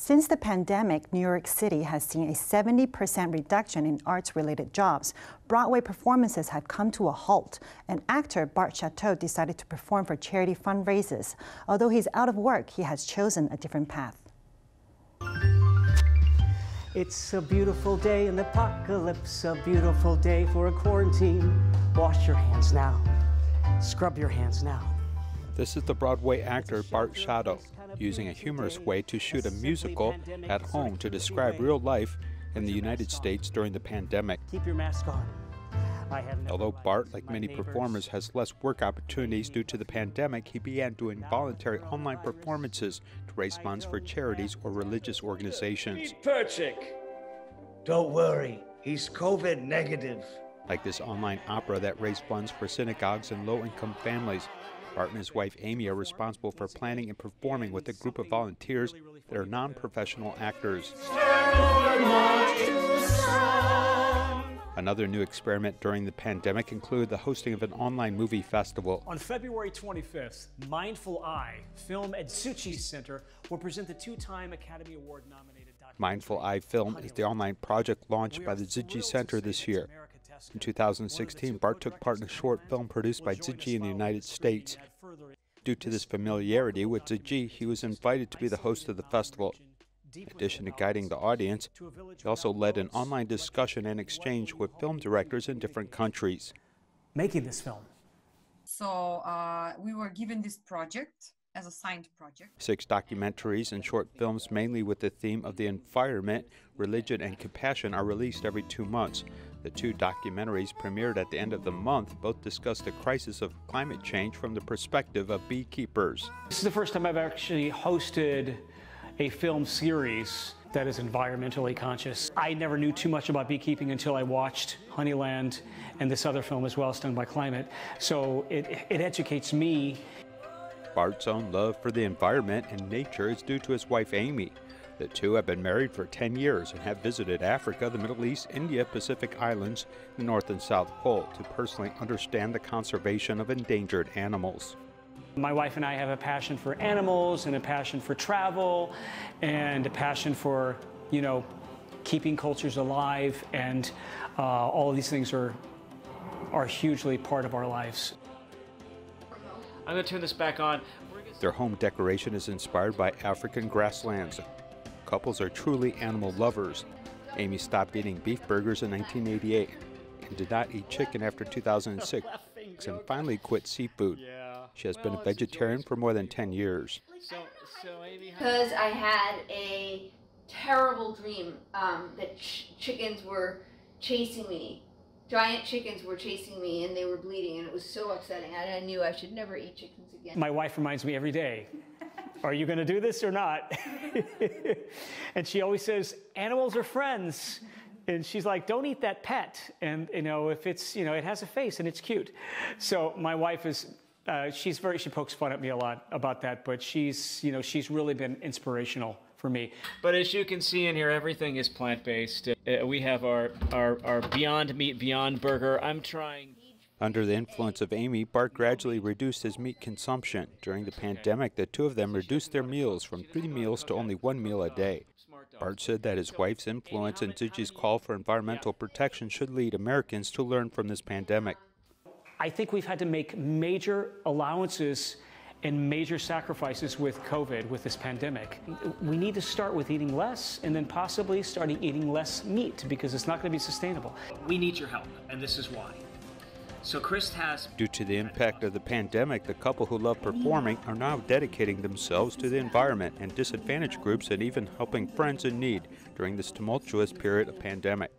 Since the pandemic, New York City has seen a 70% reduction in arts-related jobs. Broadway performances have come to a halt, and actor Bart Shatto decided to perform for charity fundraises. Although he's out of work, he has chosen a different path. It's a beautiful day in the apocalypse, a beautiful day for a quarantine. Wash your hands now. Scrub your hands now. This is the Broadway actor Bart Shatto, using a humorous way to shoot a musical at home to describe real life in the United States during the pandemic. Keep your mask on. Although Bart, like many performers, has less work opportunities due to the pandemic, he began doing voluntary online performances to raise funds for charities or religious organizations. Don't worry, he's COVID negative. Like this online opera that raised funds for synagogues and low-income families. Bart and his wife Amy are responsible for planning and performing with a group of volunteers that are non-professional actors. Another new experiment during the pandemic included the hosting of an online movie festival. On February 25th, Mindful Eye Film at Tzu-Chi Center will present the two-time Academy Award nominated documentary. Mindful Eye Film is the online project launched by the Tzu-Chi Center this year. In 2016, Bart took part in a short film produced by Tzu-Chi in the United States. Due to this familiarity with Tzu-Chi, he was invited to be the host of the festival. In addition to guiding the audience, he also led an online discussion and exchange with film directors in different countries. Making this film. So we were given this project as a signed project. 6 documentaries and short films, mainly with the theme of the environment, religion, and compassion, are released every 2 months. The 2 documentaries premiered at the end of the month both discuss the crisis of climate change from the perspective of beekeepers. This is the first time I've actually hosted a film series that is environmentally conscious. I never knew too much about beekeeping until I watched Honeyland and this other film as well, Stung by Climate. So it educates me. Bart's own love for the environment and nature is due to his wife Amy. The two have been married for 10 years and have visited Africa, the Middle East, India, Pacific Islands, the North and South Pole to personally understand the conservation of endangered animals. My wife and I have a passion for animals and a passion for travel and a passion for, keeping cultures alive, and all of these things are hugely part of our lives. I'm going to turn this back on. Their home decoration is inspired by African grasslands. Couples are truly animal lovers. Amy stopped eating beef burgers in 1988 and did not eat chicken after 2006 and finally quit seafood. She has been a vegetarian for more than 10 years. Because I had a terrible dream that chickens were chasing me. Giant chickens were chasing me and they were bleeding, and it was so upsetting. I knew I should never eat chickens again. My wife reminds me every day, are you going to do this or not? And she always says, animals are friends. And she's like, don't eat that pet. And, if it's, it has a face and it's cute. So my wife is, she pokes fun at me a lot about that, but she's really been inspirational for me. But as you can see in here, everything is plant-based. We have our Beyond Meat, Beyond Burger. I'm trying. Under the influence of Amy, Bart gradually reduced his meat consumption. During the pandemic, the two of them reduced their meals from 3 meals to only 1 meal a day. Bart said that his wife's influence and Tzu-Chi's call for environmental protection should lead Americans to learn from this pandemic. I think we've had to make major allowances and major sacrifices with COVID, with this pandemic. We need to start with eating less and then possibly starting eating less meat, because it's not going to be sustainable. We need your help, and this is why. So Chris has... Due to the impact of the pandemic, the couple who love performing are now dedicating themselves to the environment and disadvantaged groups, and even helping friends in need during this tumultuous period of pandemic.